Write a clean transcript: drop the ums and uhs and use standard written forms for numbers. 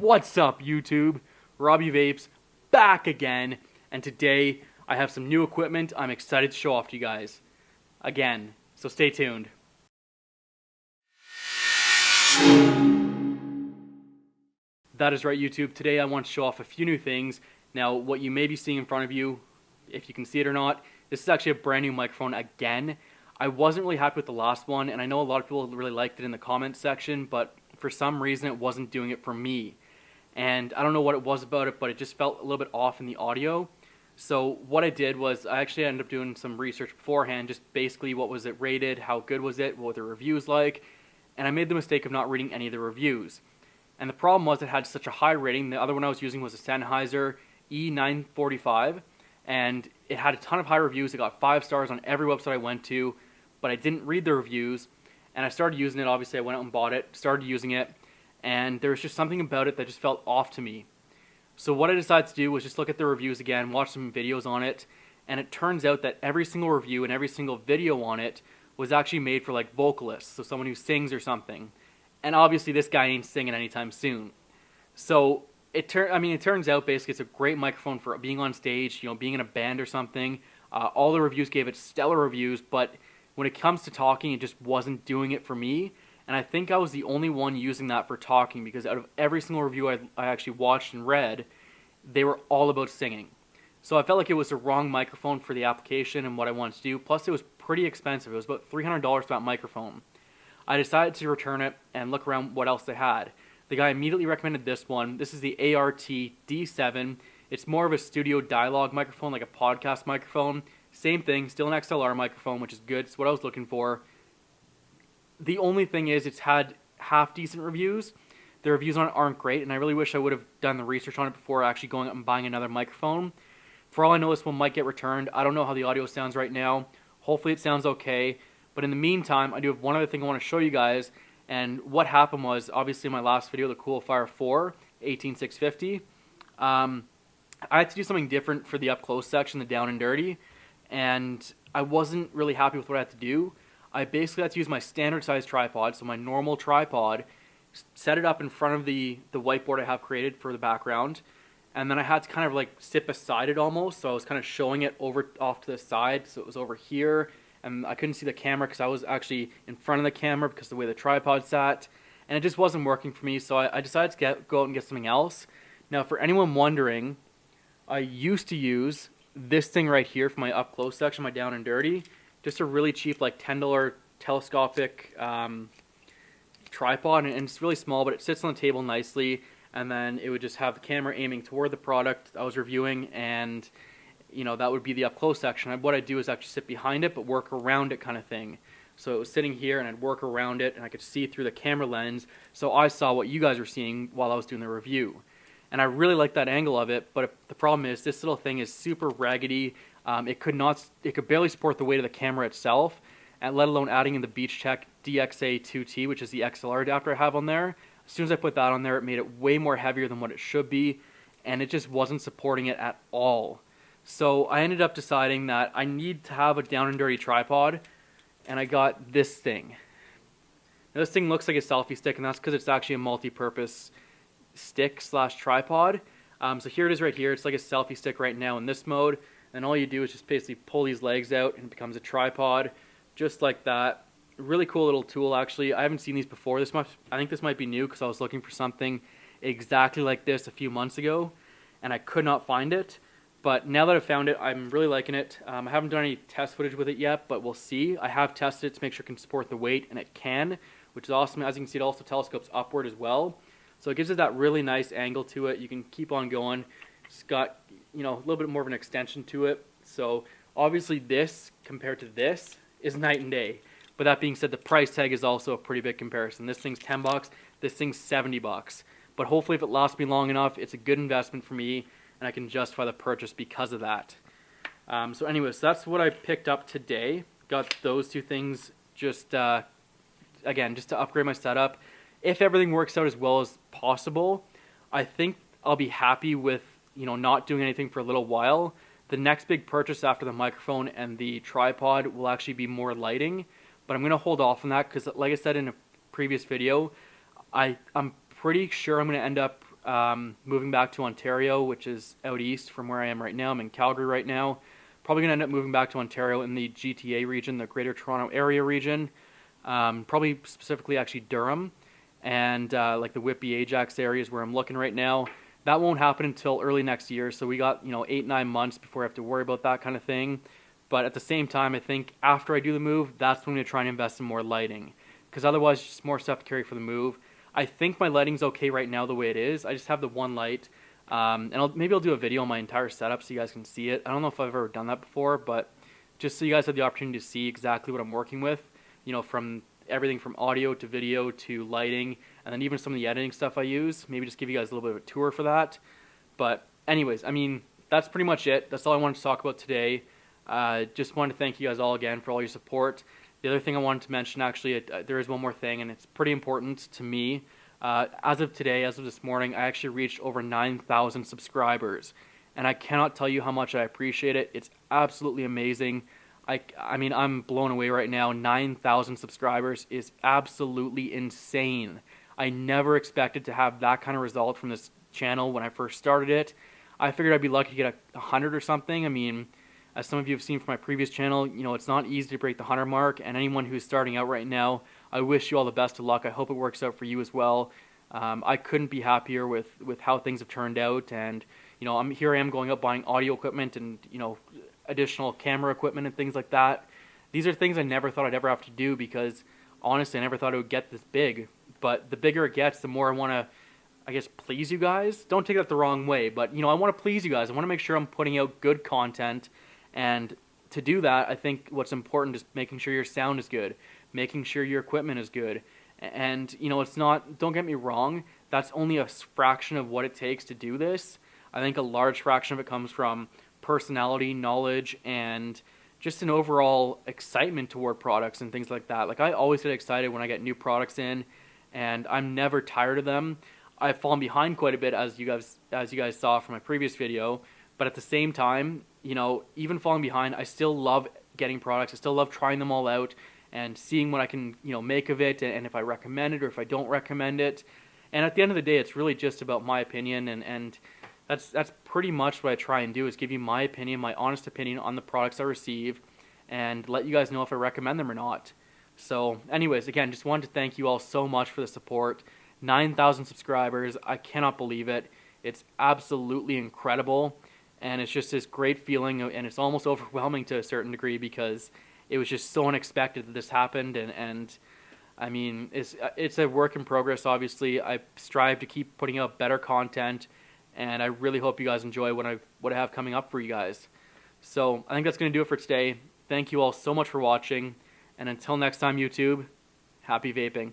What's up, YouTube? Robbie Vapes back again, and today I have some new equipment I'm excited to show off to you guys. Again, so stay tuned. That is right, YouTube. Today I want to show off a few new things. Now, what you may be seeing in front of you, if you can see it or not, this is actually a brand new microphone again. I wasn't really happy with the last one, and I know a lot of people really liked it in the comments section, but for some reason it wasn't doing it for me. And I don't know what it was about it, but it just felt a little bit off in the audio. So what I did was I actually ended up doing some research beforehand, just basically what was it rated, how good was it, what were the reviews like, and I made the mistake of not reading any of the reviews. And the problem was it had such a high rating. The other one I was using was a Sennheiser E945, and it had a ton of high reviews. It got 5 stars on every website I went to, but I didn't read the reviews, and I started using it. Obviously I went out and bought it, started using it, and there was just something about it that just felt off to me. So what I decided to do was just look at the reviews again, watch some videos on it, and it turns out that every single review and every single video on it was actually made for like vocalists, so someone who sings or something. And obviously this guy ain't singing anytime soon. So it turns out basically it's a great microphone for being on stage, being in a band or something. All the reviews gave it stellar reviews, but when it comes to talking, it just wasn't doing it for me. And I think I was the only one using that for talking, because out of every single review I actually watched and read, they were all about singing. So I felt like it was the wrong microphone for the application and what I wanted to do. Plus it was pretty expensive. It was about $300 for that microphone. I decided to return it and look around what else they had. The guy immediately recommended this one. This is the ART D7. It's more of a studio dialogue microphone, like a podcast microphone. Same thing, still an XLR microphone, which is good. It's what I was looking for. The only thing is it's had half decent reviews. The reviews on it aren't great, and I really wish I would have done the research on it before actually going up and buying another microphone. For all I know, this one might get returned. I don't know how the audio sounds right now. Hopefully it sounds okay. But in the meantime, I do have one other thing I want to show you guys. And what happened was, obviously in my last video, the Coolfire 4 18650, I had to do something different for the up close section, the down and dirty, and I wasn't really happy with what I had to do. I basically had to use my standard size tripod, so my normal tripod, set it up in front of the whiteboard I have created for the background, and then I had to kind of like sit beside it almost, so I was kind of showing it over off to the side, so it was over here, and I couldn't see the camera because I was actually in front of the camera because of the way the tripod sat, and it just wasn't working for me, so I decided to go out and get something else. Now, for anyone wondering, I used to use this thing right here for my up close section, my down and dirty. Just a really cheap, like $10 telescopic tripod, and it's really small, but it sits on the table nicely, and then it would just have the camera aiming toward the product I was reviewing, and that would be the up close section. And what I'd do is actually sit behind it, but work around it kind of thing. So it was sitting here, and I'd work around it, and I could see through the camera lens, so I saw what you guys were seeing while I was doing the review. And I really like that angle of it, but the problem is this little thing is super raggedy. It could barely support the weight of the camera itself, and let alone adding in the BeachTech DXA2T, which is the XLR adapter I have on there. As soon as I put that on there, it made it way more heavier than what it should be, and it just wasn't supporting it at all. So I ended up deciding that I need to have a down and dirty tripod, and I got this thing. Now, this thing looks like a selfie stick, and that's because it's actually a multi-purpose stick / tripod. So here it is right here. It's like a selfie stick right now in this mode. And all you do is just basically pull these legs out and it becomes a tripod, just like that. Really cool little tool, actually. I haven't seen these before. I think this might be new because I was looking for something exactly like this a few months ago, and I could not find it. But now that I've found it, I'm really liking it. I haven't done any test footage with it yet, but we'll see. I have tested it to make sure it can support the weight, and it can, which is awesome. As you can see, it also telescopes upward as well. So it gives it that really nice angle to it. You can keep on going. It's got a little bit more of an extension to it. So obviously this compared to this is night and day. But that being said, the price tag is also a pretty big comparison. This thing's $10, this thing's $70. But hopefully if it lasts me long enough, it's a good investment for me, and I can justify the purchase because of that. So anyways, that's what I picked up today. Got those two things just, again, just to upgrade my setup. If everything works out as well as possible, I think I'll be happy with not doing anything for a little while. The next big purchase after the microphone and the tripod will actually be more lighting, but I'm going to hold off on that because, like I said in a previous video, I'm pretty sure I'm going to end up moving back to Ontario, which is out east from where I am right now. I'm in Calgary right now. Probably going to end up moving back to Ontario in the GTA region, the Greater Toronto Area region. Probably specifically actually Durham and like the Whitby, Ajax areas where I'm looking right now. That won't happen until early next year, so we got 8-9 months before I have to worry about that kind of thing. But at the same time, I think after I do the move, that's when I'm going to try and invest in more lighting, because otherwise it's just more stuff to carry for the move. I think my lighting's okay right now the way it is. I just have the one light, and maybe I'll do a video on my entire setup so you guys can see it. I don't know if I've ever done that before, but just so you guys have the opportunity to see exactly what I'm working with, from everything from audio to video to lighting, and then even some of the editing stuff I use. Maybe just give you guys a little bit of a tour for that. But anyways, I mean, that's pretty much it. That's all I wanted to talk about today. Just wanted to thank you guys all again for all your support. The other thing I wanted to mention, actually, there is one more thing, and it's pretty important to me. As of today, as of this morning, I actually reached over 9,000 subscribers, and I cannot tell you how much I appreciate it. It's absolutely amazing. I mean, I'm blown away right now. 9,000 subscribers is absolutely insane. I never expected to have that kind of result from this channel when I first started it. I figured I'd be lucky to get 100 or something. I mean, as some of you have seen from my previous channel, it's not easy to break the 100 mark, and anyone who's starting out right now, I wish you all the best of luck. I hope it works out for you as well. I couldn't be happier with how things have turned out, and I am going up buying audio equipment and additional camera equipment and things like that. These are things I never thought I'd ever have to do, because honestly I never thought it would get this big. But the bigger it gets, the more I want to, I guess, please you guys. Don't take that the wrong way, but I want to please you guys. I want to make sure I'm putting out good content. And to do that, I think what's important is making sure your sound is good, making sure your equipment is good. And, it's not, don't get me wrong, that's only a fraction of what it takes to do this. I think a large fraction of it comes from personality, knowledge, and just an overall excitement toward products and things like that. Like, I always get excited when I get new products in, and I'm never tired of them. I've fallen behind quite a bit, as you guys saw from my previous video, but at the same time, even falling behind, I still love getting products. I still love trying them all out and seeing what I can, make of it, and if I recommend it or if I don't recommend it. And at the end of the day, it's really just about my opinion, and that's pretty much what I try and do, is give you my opinion, my honest opinion on the products I receive, and let you guys know if I recommend them or not. So anyways, again, just wanted to thank you all so much for the support. 9,000 subscribers, I cannot believe it. It's absolutely incredible. And it's just this great feeling, and it's almost overwhelming to a certain degree, because it was just so unexpected that this happened. And I mean, it's a work in progress, obviously. I strive to keep putting out better content, and I really hope you guys enjoy what I have coming up for you guys. So I think that's going to do it for today. Thank you all so much for watching, and until next time, YouTube, happy vaping.